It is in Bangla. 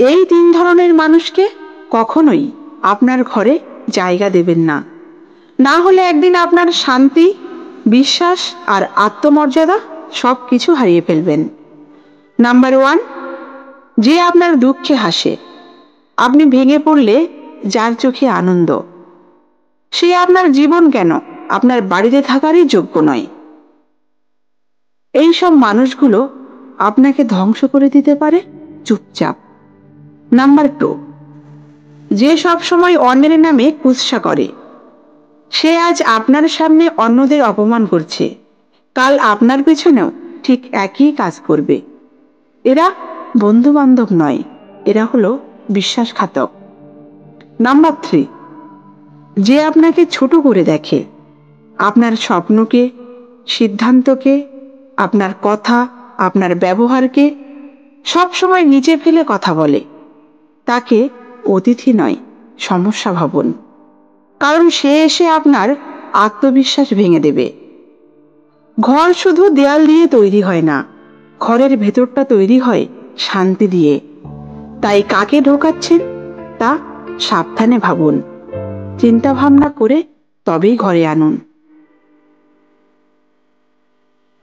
এই তিন ধরনের মানুষকে কখনোই আপনার ঘরে জায়গা দেবেন না, না হলে একদিন আপনার শান্তি, বিশ্বাস আর আত্মমর্যাদা সব কিছু হারিয়ে ফেলবেন। নাম্বার 1, যে আপনার দুঃখে হাসে। আপনি ভেঙে পড়লে যার চোখে আনন্দ, সে আপনার জীবন কেন আপনার বাড়িতে থাকারই যোগ্য নয়। এই সব মানুষগুলো আপনাকে ধ্বংস করে দিতে পারে চুপচাপ। নাম্বার 2, যে সব সময় অন্যের নামে কুৎসা করে। সে আজ আপনার সামনে অন্যদের অপমান করছে, কাল আপনার পেছনেও ঠিক একই কাজ করবে। এরা বন্ধু বান্ধব নয়, এরা হলো বিশ্বাসঘাতক। নাম্বার 3, যে আপনাকে ছোট করে দেখে। আপনার স্বপ্নকে, সিদ্ধান্তকে, আপনার কথা, আপনার ব্যবহারকে সব সময় নিচে ফেলে কথা বলে। তাকে অতিথি নয়, সমস্যা ভাবুন। কারণ সে এসে আপনার আত্মবিশ্বাস ভেঙে দেবে। ঘর শুধু দেয়াল দিয়ে তৈরি হয় না, ঘরের ভেতরটা তৈরি হয় শান্তি দিয়ে। তাই কাকে ঢোকাচ্ছেন তা সাবধানে ভাবুন, চিন্তা ভাবনা করে তবেই ঘরে আনুন।